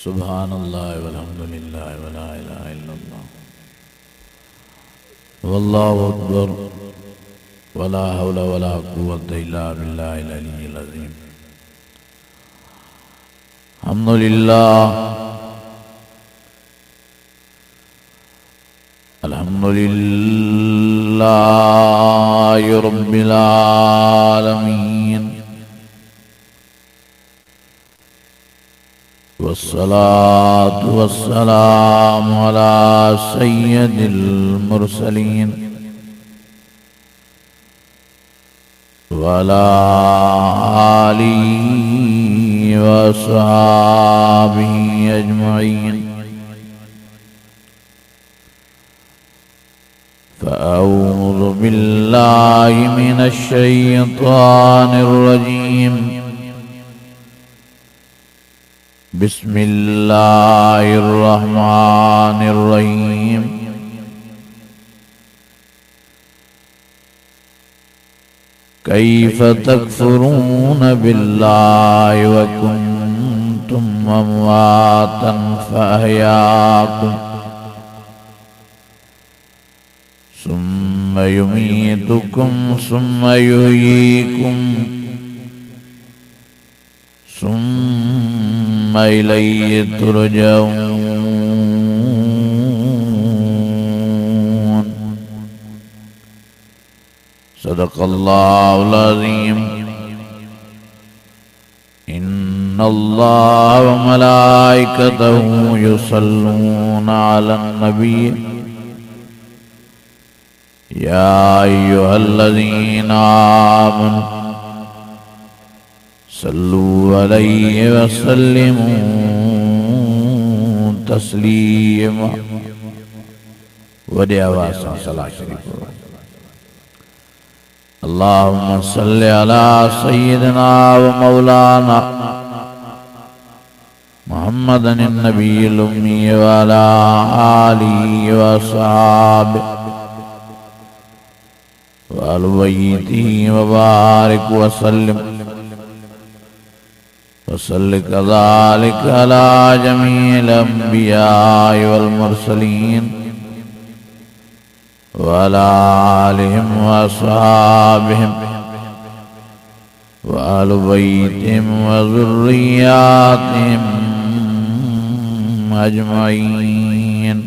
सुब्हानल्लाह वल्हम्दुलिल्लाह वला इलाहा इल्लल्लाह वल्लाहु अकबर वला हौला वला कुव्वता इल्ला बिल्लाहिल अलिय्यिल अज़ीम। अल्हम्दुलिल्लाहि रब्बिल आलमीन वस्सलातु वस्सलामु अला सय्यदिल मुरसलीन वअला आलिहि वअस्हाबिहि अजमईन। फ़अऊज़ु बिल्लाहि मिनश शैतानिर रजीम। बिस्मिल्लाहिर रहमानिर रहीम। कैफ़ तकफ़ुरून बिल्लाहि व कुन्तुम अमवातन फ़अहयाकुम सुम्मा युमीतुकुम सुम्मा युहयीकुम सुम्मा इलैहि तुरजऊन। सदक़ल्लाहुल अज़ीम। इन्नल्लाह व मलाइकतहु युसल्लूना अलन नबी या अय्युहल्लज़ीना आमनु सल्लू अलैहि व सल्लिमू तस्लीमा। वॾे आवाज़ सां सलाह शरीफ़ पढ़ो। अल्लाहुम्मा सल्लि अला सय्यिदिना व मौलाना मुहम्मदिन नबिय्यिल उम्मी व अला आलिहि व अस्हाबिहि व अहलि बैतिहि व बारिक व सल्लिम व सल्लि कज़ालिक अला जमीइल अंबियाइ वल मुरसलीन व अला आलिहिम व अस्हाबिहिम व अहलि बैतिहिम व ज़ुर्रिय्यातिहिम अजमईन।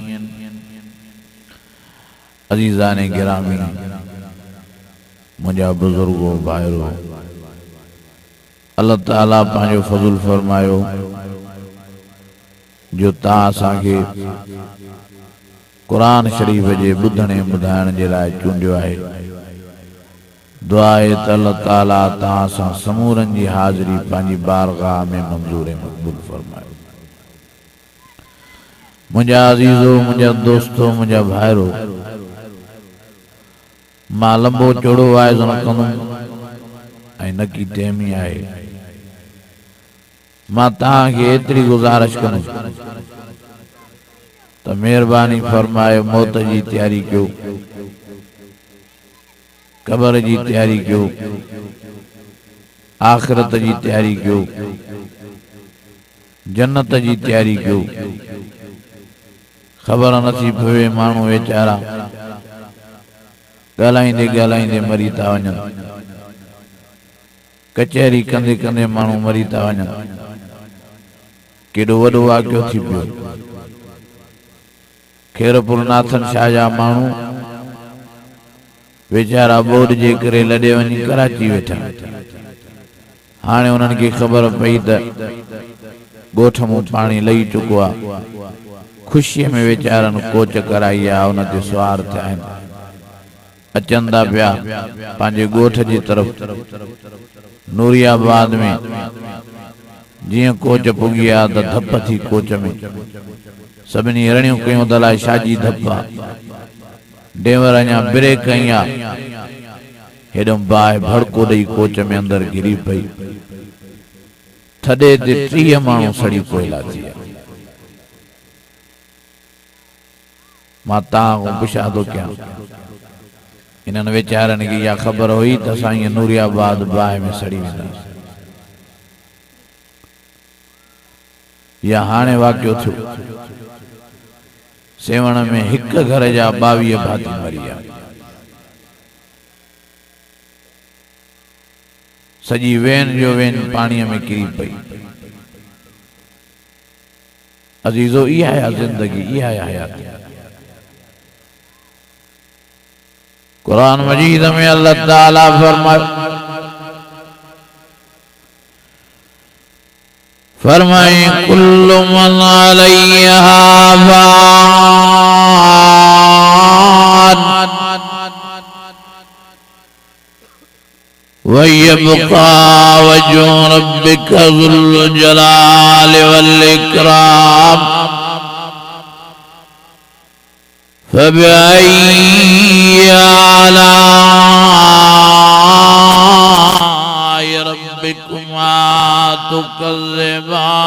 अज़ीज़ान गिरामी, मुझा बुजुर्गो भाइरो, अल्लाह ताला पांजो फज़ल फरमायो जो ता असांखे कुरान शरीफ जे ॿुधण ऐं ॿुधाइण जे लाइ चूंडियो आहे। दुआ आहे त अल्लाह ताला तव्हां सां समूरनि जी हाज़िरी पंहिंजी बारगाह में मंज़ूर ऐं मक़बूल फरमायो। मुंहिंजा अज़ीज़ो, मुंहिंजा दोस्तो, मुंहिंजा भाइरो, मां लंबो चौड़ो वाइज़ न कंदुमि ऐं न की टेमी आहे। मां तव्हांखे एतिरी गुज़ारिश कंदुमि त महिरबानी फरमाए मौत जी तैयारी कयो, क़ब्र जी तैयारी कयो, आख़िरत जी तैयारी कयो, जन्नत जी तैयारी कयो। ख़बर नथी पवे माण्हू वीचारा ॻाल्हाईंदे ॻाल्हाईंदे मरी था वञनि, कचहरी कंदे कंदे माण्हू मरी था वञनि। केॾो वॾो वाक़ियो थी पियो। खेरपुर नाथन शाह जा माण्हू वीचारा बोड जे करे लॾे वञी कराची वेठा। हाणे उन्हनि खे ख़बर पई त ॻोठ मूं पाणी लही चुको आहे। ख़ुशीअ में वीचारनि कोच कराई आहे, उन ते सुवार थिया आहिनि, अचनि था पिया पंहिंजे ॻोठ जी तरफ़। नूरियाबाद में जीअं कोच पुगी आहे त धप थी कोच में सभिनी रड़ियूं कयूं त अलाए छाजी धप आहे। ड्राइवर अञा ब्रेक कई आहे, हेॾो बाहि भड़को ॾेई कोच में अंदरि घिरी पई। थॾे ते 30 माण्हू सड़ी पोइला थी विया। मां तव्हां खां पुछां थो कयां, इन्हनि वीचारनि खे इहा ख़बर हुई त असां ईअं नूरियाबाद बाहि में सड़ी वेंदासीं? या हाणे वाक़ियो थियो सेवण में हिक घर जा 22 भाती मरी विया सजी वेन जो वेन पानी में किरी पई अजीजो इहा है जिंदगी इहा है हयात कुरान मजीद में अल्लाह ताला फरमाए कुल्लु मन अलैहा फान व यबका वजहु रब्बिका ज़ुल जलाल वल इकराम फबिअय्यि आलाइ रब्बिकुमा तुकज़्ज़िबान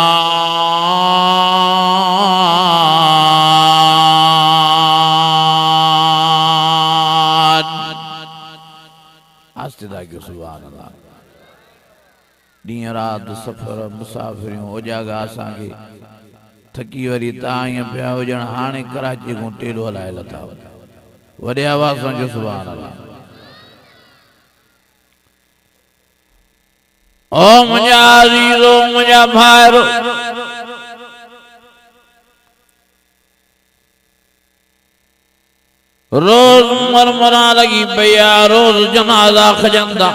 आस्तिदा के सुभान अल्लाह ॾींहं राति सफ़र मुसाफ़िरियूं ओजागा असांखे थकी वरी ताईं पिया हुजण हाणे कराची खां टेड़ो हलाए लथा वॾे आवाज़ सां जो सुभान अल्लाह ओ मुंहिंजा अज़ीज़ो मुंहिंजा भाइरो रोज़ मरमरा लगी पई आहे रोज़ जनाज़ा खजंदा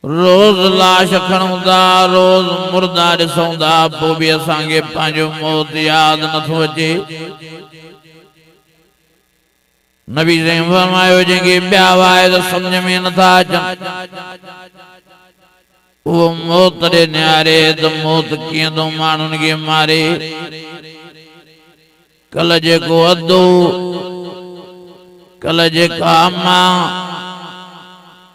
रोज़ लाश खणूंदा रोज़ मुर्दा ॾिसूंदा पोइ बि असांखे पंहिंजो मौत यादि नथो अचे नबी साईं फरमायो जंहिंखे ॿिया वाइद सम्झ में नथा अचनि उहो मौत ॾे निहारे त मौत कीअं थो माण्हुनि खे मारे कल जेको अधो कल जेका अम्मा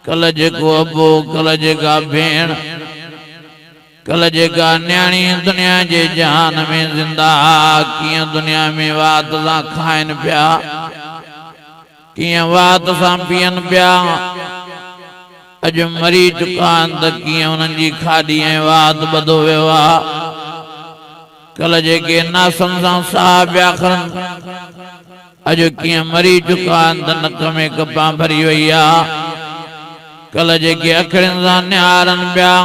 कल जेको अबो कल जेका भेण कल जेका न्याणी दुनिया जे जहान में जिंदा कीअं दुनिया में वात सां खाइनि पिया कीअं वात सां पीअनि पिया अॼु मरी चुका आहिनि त कीअं उन्हनि जी खाधी ऐं वात ॿधो वियो आहे कल जेके नासनि सां साह पिया खणनि अॼु कीअं मरी चुका आहिनि त नक में कपां भरी वई आहे कल जेके अखिड़ियुनि सां निहारनि पिया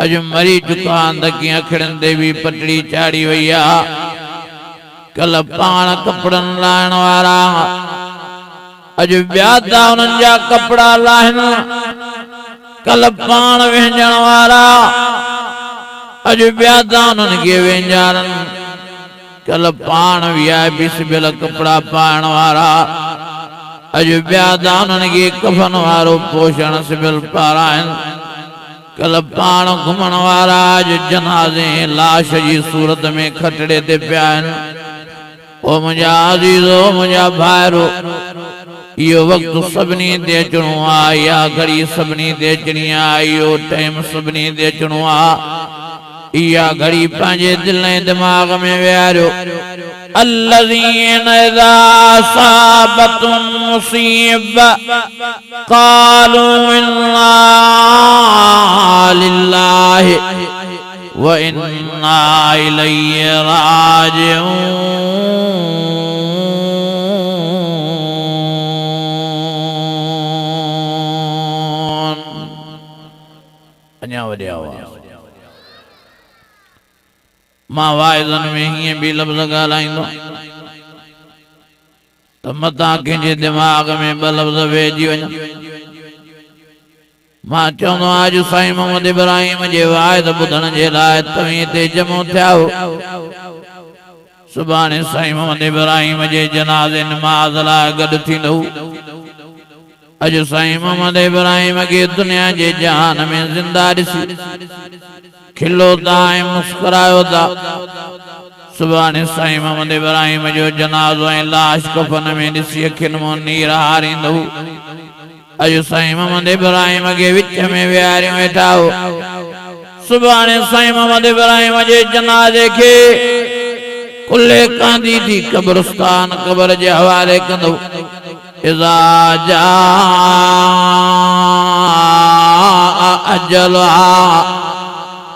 अॼु मरी चुका आहिनि त कीअं अखिड़ियुनि ते बि पटड़ी चाढ़ी वई आहे कल पाण कपड़नि लाहिण वारा अॼु ॿिया था उन्हनि जा कपड़ा लाहिनि कल पाण विञण वारा अॼु ॿिया था उन्हनि खे विञारनि कल पाण वीआईपी सिबियल कपड़ा पाइण वारा अॼु ॿिया था उन्हनि खे कफन वारो पोषण सिबियल पाराइनि कल पाण घुमण वारा अॼु जनाज़े लाश जी सूरत में खटड़े ते पिया आहिनि ओ मुंहिंजा अज़ीज़ो मुंहिंजा भाइरो इहो वक़्तु सभिनी ते अचणो आहे इहा घड़ी सभिनी ते अचणी आहे इहो टाइम सभिनी ते अचणो आहे इहा घड़ी पंहिंजे दिल ऐं दिमाग़ में विहारियो अल्लज़ीना इज़ा असाबतहुम मुसीबा क़ालू इन्ना लिल्लाहि व इन्ना इलैहि राजिऊन अञा वॾे आवाज़ मां वाइदन में हीअं भी लफ़्ज़ ॻाल्हाईंदो त मतां कंहिंजे दिमाग़ में ॿ लफ़्ज़ वेहिजी वञनि मां चवंदो आहियां अॼु साईं मोहम्मद इब्राहिम जे वाइद ॿुधण जे लाइ तव्हीं ते जमो थिया हो सुभाणे साईं मोहम्मद इब्राहिम जे जनाज़े नमाज़ लाइ गॾु थींदो अॼु साईं मोहम्मद इब्राहिम खे दुनिया जे जहान में ज़िंदा ॾिसी खिलो था ऐं मुस्कुरायो था सुभाणे साईं मोहम्मद इब्राहिम जो जनाज़ो ऐं लाश कफन में ॾिसी अखियुनि मां नीर हारींदो अॼु साईं मोहम्मद इब्राहिम खे विच में विहारियो वेठा हो सुभाणे साईं मोहम्मद इब्राहिम जे जनाज़े खे कुल्ले कांदी थी कब्रिस्तान क़ब्र जे हवाले कंदो इज़ा जा अजलहा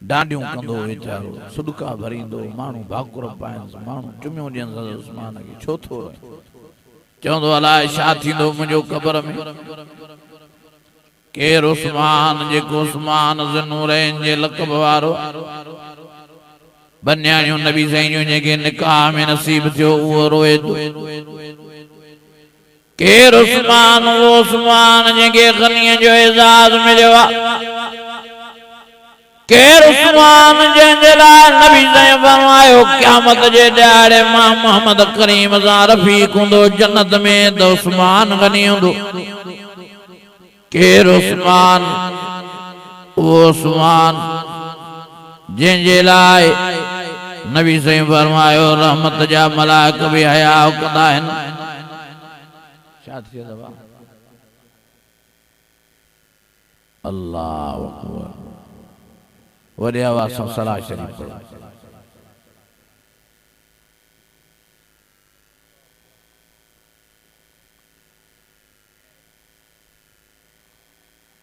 डांडियूं कंदो वीचारो सुडका भरींदो माण्हू भाकुर पाइंसि माण्हू चुमियूं ॾियनि उस्मान खे छो थो चवंदो अलाए छा थींदो मुंहिंजो क़बर में केरु उस्मान जेको उस्मान ज़ुन्नूरैन जे लक़ब वारो बन्याणियूं नबी सईं जेके निकाह में नसीब थियो उहो रोए थो केरु उस्मान वो उस्मान जेके ग़नीअ जो एज़ाज़ मिलियो आहे केरु उस्मान जंहिंजे लाइ नबी सईं फरमायो क़यामत जे ॾियारे मां मोहम्मद करीम सां रफ़ीक़ हूंदो जन्नत में त उस्मान गनी हूंदो केरु उस्मान वो उस्मान जंहिंजे लाइ नबी सईं फरमायो रहमत जा मलाइक बि हया कंदा आहिनि छा थियो दवा अल्लाहु अकबर वॾे आवाज़ सां सलाह शरीफ़ पढ़ो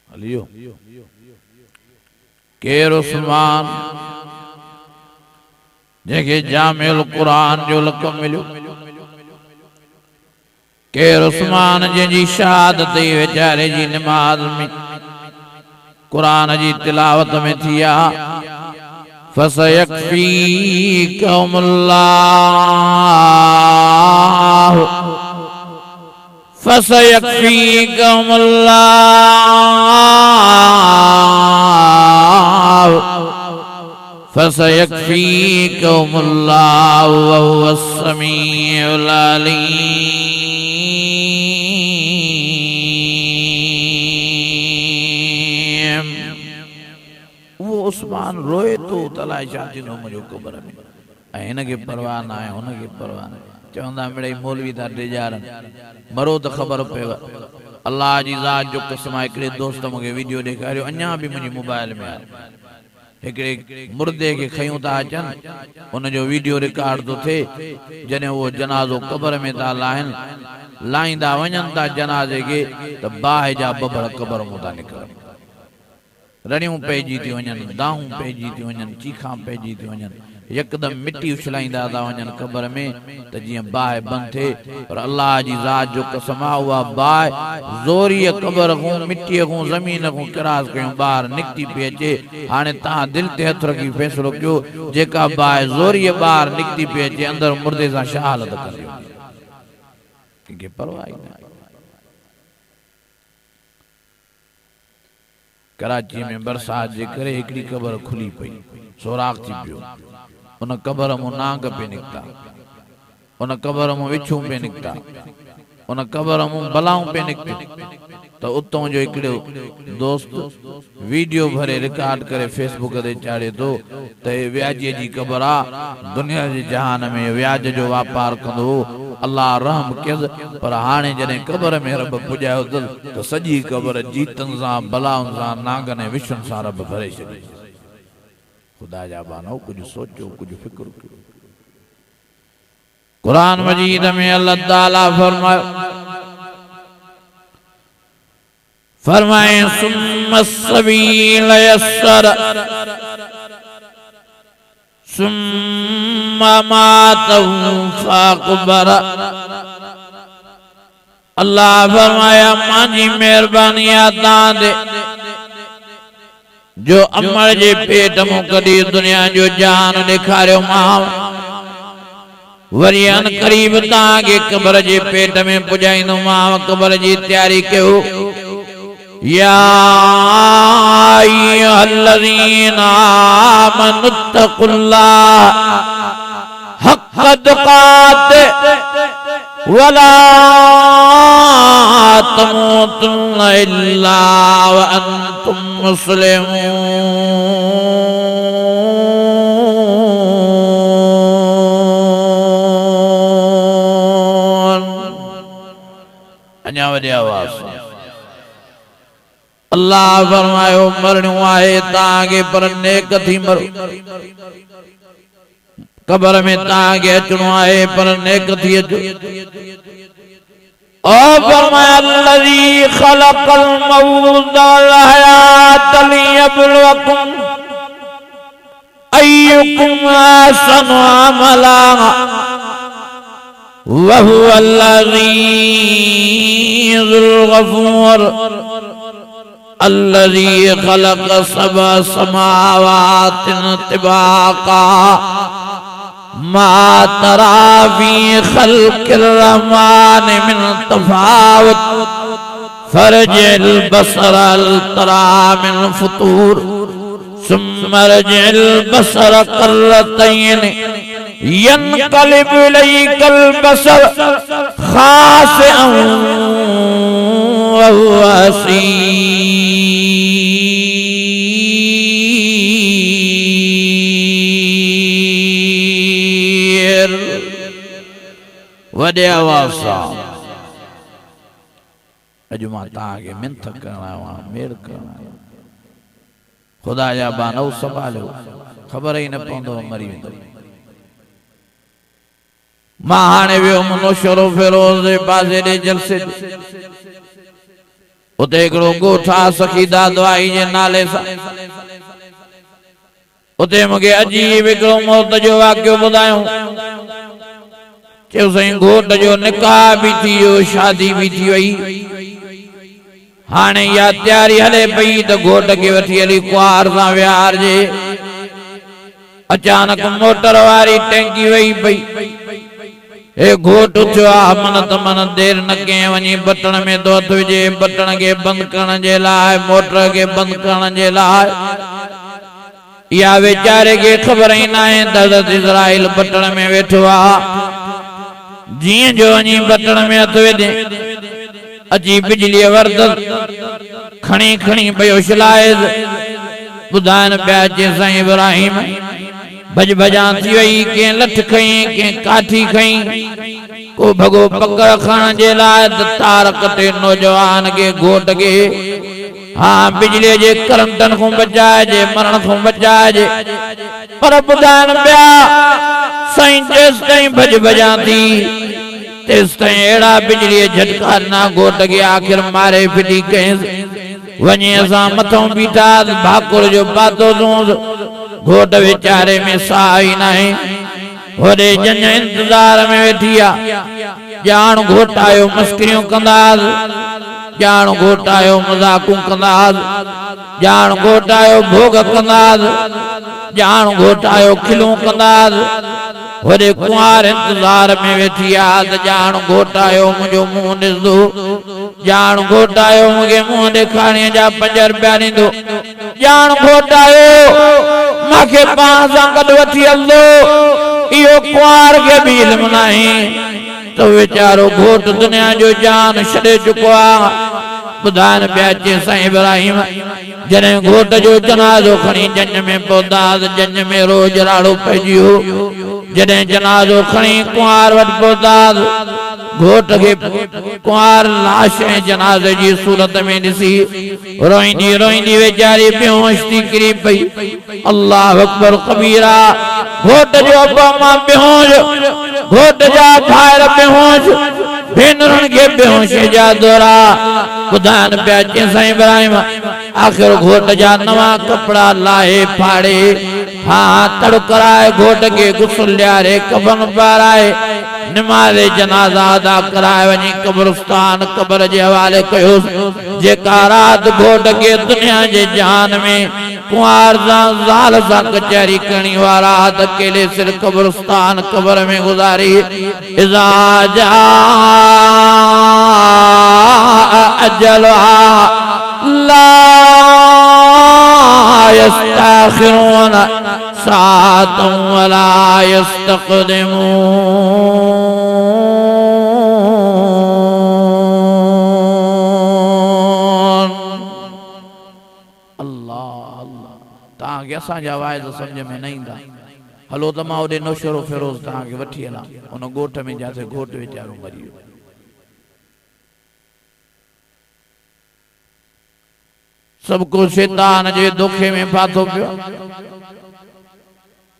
हलियो केरु उस्मान जंहिंखे जामिउल क़ुरान जो लक़ब मिलियो केरु उस्मान जंहिंजी शहादत वेचारे जी नमाज़ में कुरान जी तिलावत में थी आहे फसयक्फीकहुमुल्लाह फसयक्फीकहुमुल्लाह फसयक्फीकहुमुल्लाह व हुवस समीउल अलीम वो उस्मान रोए तो तलाए शादी नो मुझे क़बर में ऐन के परवाह ना है उन के परवाह ना चवंदा मिड़े मौलवी दा डेजारन मरो तो खबर पे अल्लाह जी ज़ात जो कसम आहे हिकिड़े दोस्त मूंखे वीडियो ॾेखारियो अञा बि मुंहिंजी मोबाइल में आहे हिकिड़े मुर्दे खे खयूं था अचनि उन जो वीडियो रिकॉर्ड थो थिए जॾहिं उहो जनाज़ो क़बर में था लाहिनि लाहींदा वञनि था जनाज़े खे त बाहि जा बबड़ क़बर मां था निकिरनि रड़ियूं पइजी थी वञनि दाहूं पइजी थी वञनि चीखां पइजी थी वञनि यकदम मिट्टी उछलाईंदा था वञनि क़बर में त जीअं बाहि बंदि थिए पर अल्लाह जी ज़ात जो कसम आहे उहा बाहि ज़ोरीअ क़बर खां मिट्टीअ खां ज़मीन खां किरास कयूं ॿाहिरि निकिती पई अचे हाणे तव्हां दिलि ते हथु रखी फ़ैसिलो कयो जेका बाहि ज़ोरीअ ॿाहिरि निकिती पई अचे अंदरि मुर्दे सां छा हालत कंदी कंहिंखे परवाह ई न कराची में बरसात जे करे हिकिड़ी क़बर खुली पई सोराख़ थी पियो उन क़बर मां नांग पे निकिता उन क़बर मां विछूं पे निकिता उन क़बर मां बलाऊं पे निकितियूं त उतां जो हिकिड़ो दोस्त वीडियो भरे रिकॉर्ड करे फेसबुक ते चाढ़े थो त हे व्याजीअ जी क़बर आहे दुनिया जे जहान में व्याज जो वापार कंदो हो अल्लाह रहम कयसि पर हाणे जॾहिं क़बर में रब पुॼायो अथसि त सॼी क़बर जीतनि सां बलाउनि सां नांगनि ऐं विछुनि सां रब भरे छॾी खुदा जा बानो कुछ सोचो कुछ फिक्र करो कुरान मजीद में अल्लाह ताला फरमाए सुम्मा सबील यस्सर सुम्मा मातहु फअक़बर अल्लाह फरमाया मांजी मेहरबानी तां दे जो अमर जे पेट में कदी दुनिया जो जान दिखारियो मां वरी अन करीब तां के क़बर जे पेट में पुजाइनो मां क़बर जी तैयारी कयो या अय्युहल्लज़ीना आमनुत्तकुल्लाह हक़्क़ तुक़ातिह वला तमूतुन्न इल्ला व अंतुम मुस्लिमून अञा वॾी आवाज़ अल्लाह फरमायो मरणो आहे तांगे पर नेक थी मरो क़बर में तांगे अचणो आहे पर नेक थी अचो ओ फरमाया अल्लज़ी खलक़ल मौत वल हयात लियब्लुवकुम अय्युकुम अहसनु अमला वहुवल अज़ीज़ुल गफ़ूर अल्लज़ी खलक़ सबअ समावातिन तिबाक़ा मा तरा फ़ी ख़ल्क़िर रहमान मिन तफ़ावुत फरजिल बसर हल तरा मिन फ़ुतूर सुम्मा रजिल बसर कर्रतैन यनक़लिब इलैकल बसर ख़ासिअन व हुवा हसीर। वॾे आवाज़ सां अॼु मां तव्हांखे मिंथ करण आयो आहियां, मेड़ करण आयो आहियां। खुदा जा बानव संभालियो, ख़बर ही न पवंदो मरी वेंदो। मां हाणे वियुमि नौशरो फिरोज़ जे पासे ॾे जलसे उते हिकिड़ो ॻोठु आहे सखीदा दवाई जे नाले सां। उते मूंखे अजीब हिकिड़ो मौत जो वाक़ियो ॿुधायूं। चयो साईं घोट जो निकाह भी थी वियो, शादी भी थी वई। हाणे या तैयारी हले पई त घोट खे वठी हली कुआर सां विहारजे। अचानक मोटर वारी टैंकी वही पई। ए घोट उथियो आहे, मन त मन देर न कयईं, वञी बटण में तो हथ विझे, बटण खे बंदि करण जे लाइ, मोटर खे बंदि करण जे लाइ। या वेचारे खे ख़बर ही न आहे त हज़रत इज़राइल बटण में वेठो आहे। जीअं जो वञी बटण में हथ विधे, अची बिजली वर्दल खणी खणी पियो शिलाए ॿुधाइनि पिया चए साईं इब्राहिम भज भजां थी वई, कंहिं लठ खईं, कंहिं काठी खईं, को भॻो पकड़ खणण जे लाइ त तार कटे नौजवान खे घोट खे हाँ बिजली जे करंटन को बचाइजे, मरण को बचाइजे। पर ॿुधाइनि पिया साईं जेसि ताईं भज भजां थी तेसि ताईं अहिड़ा बिजली झटका ना घोट खे आख़िर मारे फिटी कयसि। वञी असां मथों बीठा भाकुर जो पातो दूंसि, घोट वेचारे में साह ही न आहे। होॾे जंज इंतज़ार में वेठी आहे। ॼाण घोट आयो मस्करियूं कंदासीं, ॼाण घोट आयो मज़ाक़ूं कंदासीं, ॼाण घोट आयो भोग कंदासीं, ॼाण घोट आयो खिलूं कंदासीं। होॾे कुंवार इंतज़ार में वेठी आहे त ॼाण घोट आयो मुंहिंजो मुंहुं ॾिसंदो, ॼाण घोट आयो मूंखे मुंहुं ॾेखारीअ जा 5 रुपया ॾींदो, ॼाण घोट आयो मूंखे पाण सां गॾु वठी हलंदो। इहो कुंवार खे बि इल्मु न आहे त वीचारो घोट दुनिया जो जान छॾे चुको आहे। ॿुधाइनि पिया चए साईं इब्राहिम जॾहिं घोट जो जनाज़ो खणी जंज में पहुतासीं, जंज में रोज़ राड़ो पइजी वियो। जॾहिं जनाज़ो खणी कुंवार वटि पहुतासीं, घोट खे कुंवार लाश ऐं जनाज़े जी सूरत में ॾिसी रोईंदी रोईंदी वेचारी बेहोश थी किरी पई। अल्लाह अकबर कबीरा। घोट जो अब्बा मां बेहोश, घोट जा भाइर बेहोश, भेनरुनि खे बेहोश जा दौरा। ॿुधाइनि पिया चए साईं इब्राहिम आख़िर घोट जा नवां कपिड़ा लाहे फाड़े हाँ तड़कराए घोट खे गुस्ल ॾियारे कफन पाराए नमाज़ जनाज़ा अदा कराए वञी कब्रिस्तान क़ब्र जे हवाले कयोसि। जेका राति घोट खे दुनिया जे जहान में कुंवार सां ज़ाल सां कचहरी करणी वारा राति अकेले सिर कब्रिस्तान क़ब्र में गुज़ारी। इज़ा जा अजलहा ला यस्तअखिरून साअतन वला यस्तक़दिमून। अल्लाह अल्लाह तव्हांखे असांजा वाइद सम्झ में न ईंदा। हलो त मां होॾे नौशरो फिरोज़ तव्हांखे वठी हलां उन ॻोठ में जिते घोट वीचारो मरी वियो। सब कुछ शैतान जे धोखे में फाथो पियो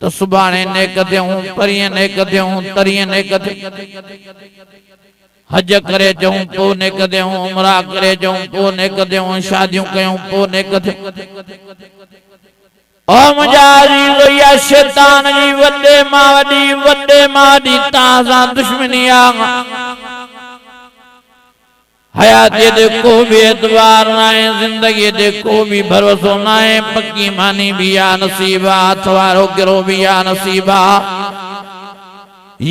तो सुभाणे नेक थियूं, परीअं नेक थियूं, तरीअं नेक थियूं, हज करे चऊं पोइ नेक थियूं, उमरा करे चऊं पोइ नेक थियूं, शादियूं कयूं पोइ नेक थियूं। ओ मुजाजी या शैतान जी वड्डे मां दी ताजा दुश्मनी आ हयाती दे को भी एतबार ना है जिंदगी दे को भी भरोसो ना है पक्की मानी भी या नसीबा अथवारो गिरो भी या नसीबा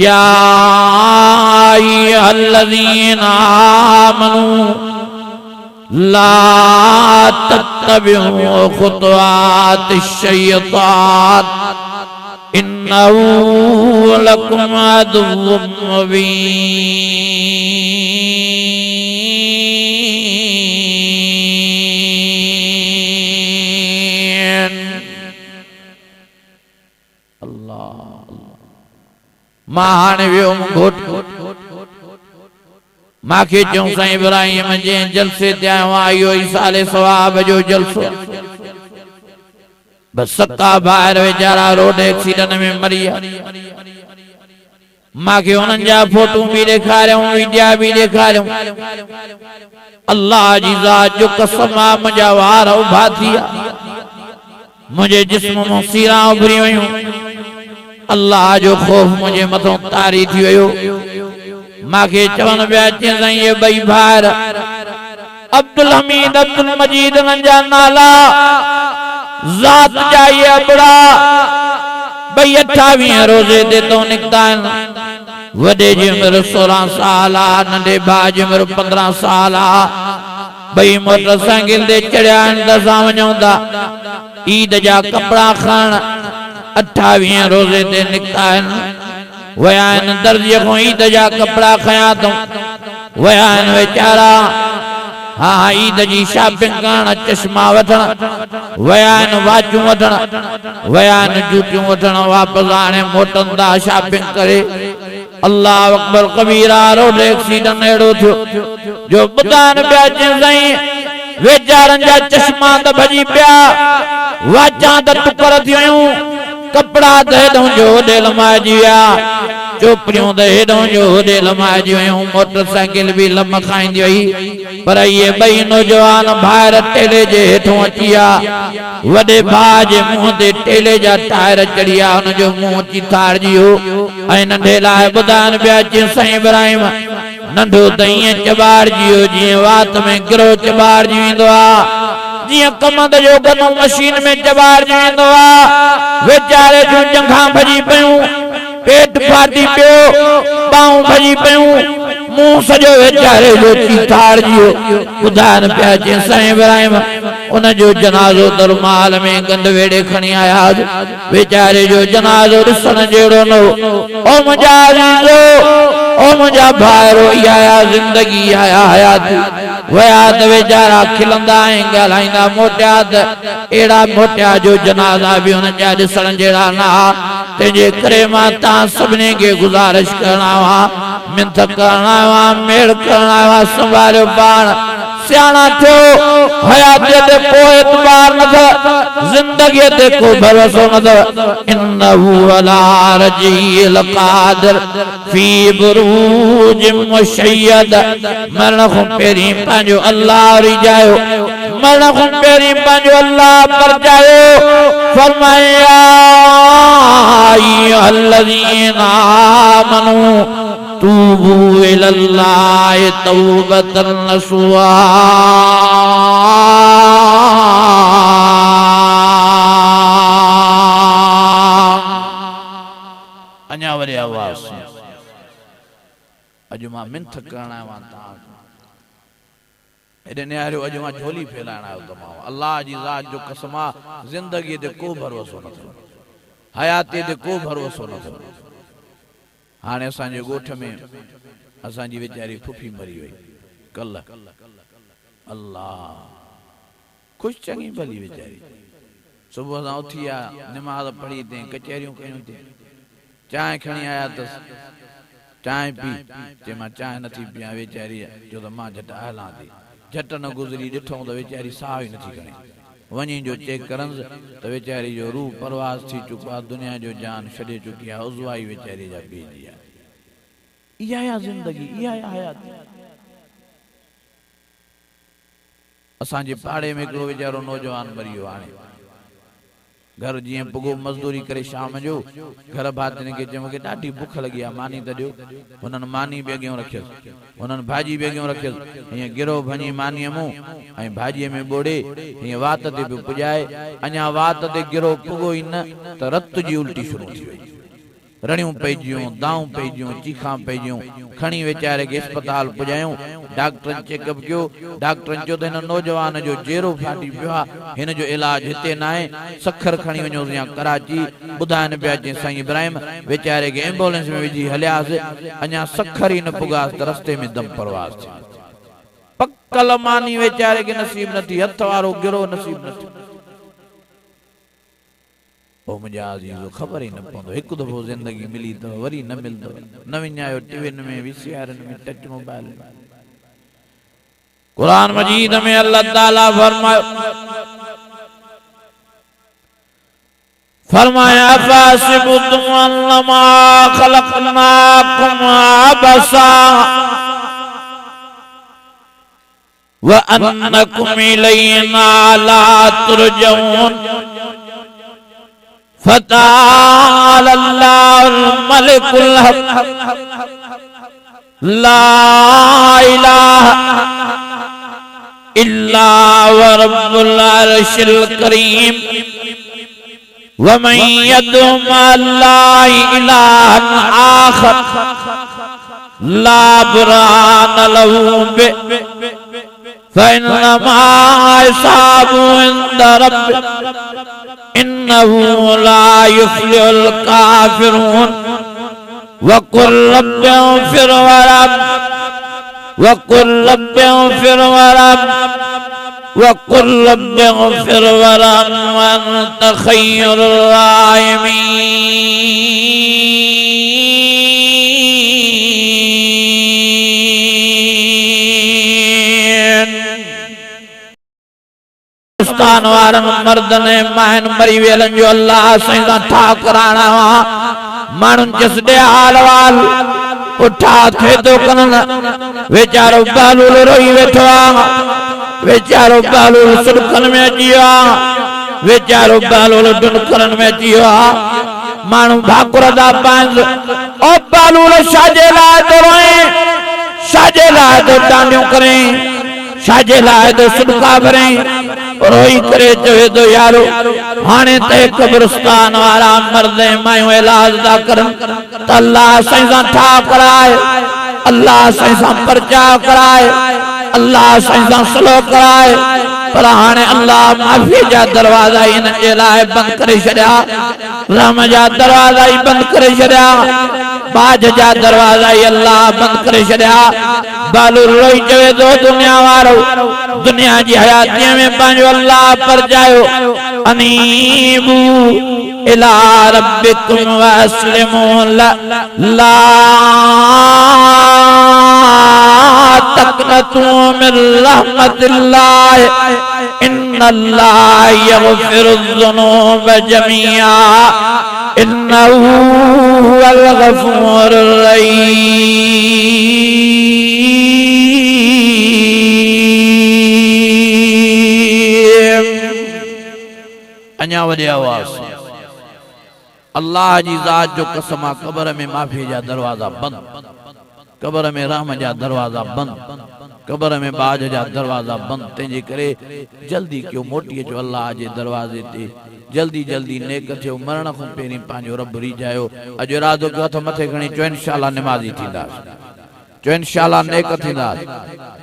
या अय्युहल्लज़ीना आमनू ला तत्तबिउ खुतवातिश शैतान इन्नहु लकुम अदुव्वुम मुबीन। अल्लाह महान व्योम घोट माखे चऊं साईं इब्राहिम जे जलसे ते आयो आयो साले सवाब जो जलसो बस सक्का बाहर वेचारा रोड एक्सीडेंट में मरिया माखे उन्हनि जा फोटू भी ॾेखारियूं वीडिया भी ॾेखारियूं अल्लाह जी ज़ात जो कसम आ मुंहिंजा वार उभा थिया मुझे जिस्म में सीरा उभरी वयूं अल्लाह जो खौफ मुझे मथों तारी थी वयो माखे चवन पिया अचे साईं ये बई भार अब्दुल हमीद अब्दुल मजीद जा नाला ज़ात जा ये अबड़ा बई 28 रोजे दे तो निकता वडे जी उम्र 16 साल नंढे भाउ जी उम्र 15 साल बई मोटरसाइकिल दे चढ़िया दसा वञूं था ईद जा कपड़ा खण 28 रोजे ते निकता वया दर्जीअ को ईद जा कपड़ा खया तो वया वेचारा हाँ ईद जी शॉपिंग करण चश्मा वठण वया वाचूं वठण वया जूतियूं वठण वापस आने मोटंदा शॉपिंग करे अल्लाह अकबर कबीरा रोड एक्सीडेंट एड़ो थियो जो बुधान पिया अचे साईं वेचारनि जा चश्मा त भॼी पिया वाचा त टुकर थियूं कपड़ा त हेॾों जो होॾे लमाइजी विया चोपड़ियों त हेॾों जो होॾे लमाइजी वियूं मोटरसाइकिल भी लम खाईंदी हुई पर ये बई नौजवान ॿाहिर टेले जे हेठों अची विया वॾे भाउ जे मुंहं ते टेले जा टायर चढ़ी विया हुनजो मुंहुं चिथाड़जी वियो ऐं नंढे लाइ ॿुधाइनि पिया अचे साईं इब्राहिम नंढो त ईअं चॿाड़जी वियो जीअं वात में गिरो चॿाड़जी वेंदो आहे जिया कमंद जो गनो मशीन में चबाड़जी वेंदो आ वेचारे जूं जंघां भॼी पयूं पेट फाटी पियो बाहूं भॼी पयूं मुंहुं सॼो वेचारे जो चिथाड़जी वियो ॿुधाइनि पिया अचे साईं इब्राहिम उनजो जनाज़ो दरमाल में गंद वेड़े खणी आया वेचारे जो जनाज़ो ॾिसण जहिड़ो न हो ओ मुंहिंजा अज़ीज़ो ओ मुंहिंजा भाइरो आया ज़िंदगी आया हयात वया त वेचारा खिलंदा ऐं ॻाल्हाईंदा मोटिया त अहिड़ा मोटिया जो जनाज़ा बि हुननि जा ॾिसण जहिड़ा न हुआ तंहिंजे करे मां तव्हां सभिनी खे गुज़ारिश करणा हुआ मिंथ करणा हुआ मेड़ करणा हुआ संभालियो पाण सियाणा थियो हयातीअ ते को एतबार न अथव ज़िंदगीअ ते को भरोसो न अथव इन्नहु अला रजील क़ादिर फी बुरूज मुशय्यद मरण खां पहिरीं पंहिंजो अल्लाह रिजायो मरण खां पहिरीं पंहिंजो अल्लाह परजायो फरमाया अय्युहल्लज़ीना आमनू तूबू इलल्लाहि तौबतन नसूहा अञा वरी आवाज़ अॼु मां मिंथ करण आयो आहियां एॾे निहारियो अॼु मां झोली फैलाइण आयो तमामु अल्लाह जी ज़ात जो कसम आहे ज़िंदगीअ ते को भरोसो न अथव हयातीअ ते को भरोसो न अथव हाणे असांजे ॻोठ में असांजी वीचारी फुफी मरी वई कल अल्लाह ख़ुशि चङी भली वीचारी सुबुह सां उथी आहे निमाज़ पढ़ी अथई कचहरियूं कयूं अथई चांहि खणी आया अथसि चांहि पी चई मां चांहि नथी पियां वीचारी जो त मां झटि हलां थी झटि न गुज़री ॾिठो त वीचारी साह ई नथी खणे वञी जो चेक करंसि त वीचारी जो रूह परवास थी चुको आहे दुनिया जो जान छॾे चुकी आहे उज़वाई वीचारी जा बीजी आहे इहा आहे ज़िंदगी इहा आहे हयात असांजे पाड़े में हिकिड़ो वीचारो नौजवान मरी वियो हाणे घर जी पुगो मजदूरी करे शाम जो घर भातिन के चयो मूंखे ॾाढी बुख लगी आहे मानी त ॾियो हुननि मानी बि अॻियां रखियसि हुननि भाॼी बि अॻियां रखियसि हीअं गिरो भञी मानीअ मूं ऐं भाॼीअ में ॿोड़े हीअं वात ते बि पुॼाए अञा वात ते गिरो पुगो ई न त रत जी उल्टी शुरू थी वई रड़ियूं पइजियूं दाऊं पइजियूं चीखां पइजियूं खणी वीचारे खे अस्पताल पुॼायूं डॉक्टरनि चेकअप कयो डॉक्टरनि चयो त हिन नौजवान जो जेरो फाटी पियो आहे हिन जो इलाज हिते न आहे सखर खणी वञोसि या कराची ॿुधाइनि पिया चई साईं इब्राहिम वीचारे खे एम्बुलेंस में विझी हलियासीं अञा सखर ई न पुॻासीं त रस्ते में दम परवास थी पक्कल मानी वीचारे खे नसीब न थी हथ वारो गिरो नसीब न थी ओ मुझा अजीज़ो खबर ही न पवंदो हिकु दफ़ो ज़िंदगी मिली तो वरी न मिलंदो न विञायो टीवीन में वीसीआरन में टच मोबाइल में कुरान मजीद में अल्लाह ताला फरमाया फासिबुतुम अन्नमा खलकनाकुम अबसा व अन्नकुम इलैना ला तुरजऊन फताल अल्लाहुल मलिकुल हक ला इलाहा इल्ला व रब्बुल अर्शिल करीम व मन यदउ मअल्लाहि इलाहन आखर ला बुरहान लहू बि फइन्नमा हिसाबु इंद रब्बिह इन्नहु ला युफ्लिहुल काफिरून वकुल रब्बिग़फिर वरहम वअन्त खय्युर हिंदुस्तान वारन मर्दन माइन मरी वेलन जो अल्लाह सैदा ठा कराना मानुन जस दे हाल वाल उठा थे तो कनन बेचारो बालूल रोई वेठो बेचारो बालूल सुडकन में जिया बेचारो बालूल दुनकन में जिया मानु भाकुर दा पांज ओ बालूल शाजे ला तो रोए शाजे ला तो डांडियों करें शाजे ला तो सुडका भरे रोई करे चवे तो यारो हाने ते कब्रिस्तान वाला मर्द मायूं इलाज दा करन त अल्लाह सैसा ठा कराए अल्लाह सैसा परचा कराए अल्लाह सैसा स्लो कराए पर हाने अल्लाह माफी जा दरवाजा इन जे लाए बंद करे छड़या रहम जा दरवाजा ही बंद करे छड़या बाज जा दरवाजा ही अल्लाह बंद करे छड़या बालू रोई चवे तो दुनिया वारो दुनिया जी हयाती में पांजो अल्लाह पर जायो अनीबू इला रब्बिकुम वअस्लिमू ला तक़नतू मिन रहमतिल्लाह इन्नल्लाह यग़फिरुज़्ज़ुनूब जमीआ इन्नहू हुवल गफ़ूरुर रहीम अञा वॾे आवाज़ अल्लाह जी ज़ात जो कसम कब्र में माफ़ी जा दरवाजा बंद कब्र में रहम जा दरवाजा बंद कब्र में बाज जा दरवाजा बंद तेजे करे जल्दी क्यों मोटी जो अल्लाह जे दरवाजे ते जल्दी जल्दी नेक थियो मरण खां पहिरीं पंहिंजो रब रिझायो अॼु इरादो कयो हथ मथे खणी चो इंशाअल्लाह निमाज़ी थींदासीं चो इंशाअल्लाह नेक थींदासीं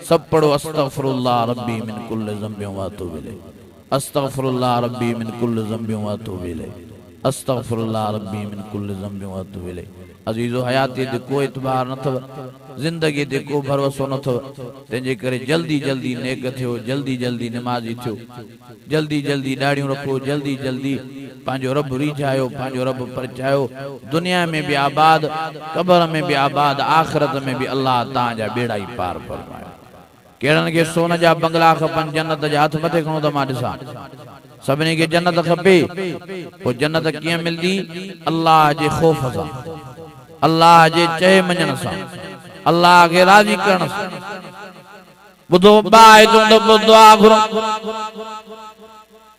सभु पढ़ो अस्तगफिरुल्लाह रब्बी मिन कुल्लि ज़ंबिन व अतूबु इलैह अस्तगफिरुल्लाह रब्बी मिन कुल्लि ज़ंबिन व अतूबु इलैह अस्तगफिरुल्लाह रब्बी मिन कुल्लि ज़ंबिन व अतूबु इलैह अजीजो हयाती ते को इतबार न थव जिंदगी ते को भरोसो न थव तेजे करे जल्दी जल्दी नेक थियो जल्दी जल्दी नमाजी थियो जल्दी जल्दी दाढ़ियों रखो जल्दी जल्दी पांजो रब रिझायो पांजो रब परचायो दुनिया में भी आबाद कब्र में भी आबाद आखिरत में भी अल्लाह तां जा बेड़ा ही पार फरमाए केड़न के सोन जा बंगला खपन जन्नत जा हाथ मथे खणो त मां ॾिसां सभिनी खे जन्नत खपे पोइ जन्नत कीअं मिलदी अल्लाह जे खौफ सां अल्लाह जे चए मञण सां अल्लाह के राजी करण सां। बुधो बाय तुम तो दुआ घुरो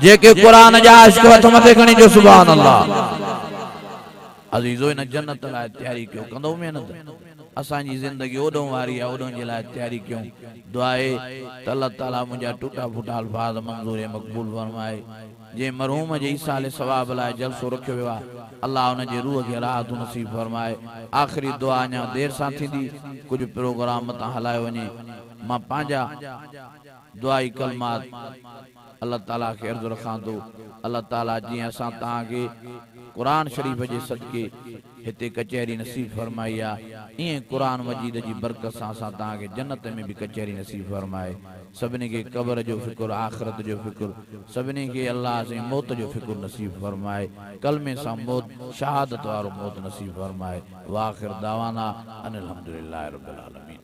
जेके कुरान जा आशिक हथ मथे खणी जो सुभान अल्लाह अज़ीज़ो इन जन्नत लाइ तयारी कयो कंदो मेहनत असांजी ज़िंदगी ओॾों वारी आहे ओॾों जे लाइ तयारी कयूं दुआ आहे त अल्लाह ताला मुंहिंजा टुटा फुटा अल्फाज़ मंज़ूर ऐं मक़बूल फरमाए जे मरहूम जे ईसाल सवाब लाइ जलसो रखियो वियो आहे अल्लाह उन जे रूह खे राहत नसीब फरमाए आख़िरी दुआ अञा देर सां थींदी कुझु प्रोग्राम मतां हलायो वञे मां पंहिंजा दुआई कलमात अल्लाह ताला के अर्ज़ रखां थो अल्लाह ताला जी असां तव्हांखे कुरान शरीफ़ जे सदके हिते कचहरी नसीब फरमाई आहे ईअं कुरान मजीद जी बरकत सां असां तव्हांखे जन्नत में भी कचहरी नसीब फरमाए सभिनी खे क़ब्र जो फ़िक्र आख़िरत जो फ़िक्र सभिनी खे अल्लाह से मौत जो फ़िक्र नसीब फरमाए कलमे सां मौत शहादत वारो मौत नसीब फरमाए वाखिर दावाना अनिल हम्दुलिल्लाहि रब्बिल आलमीन।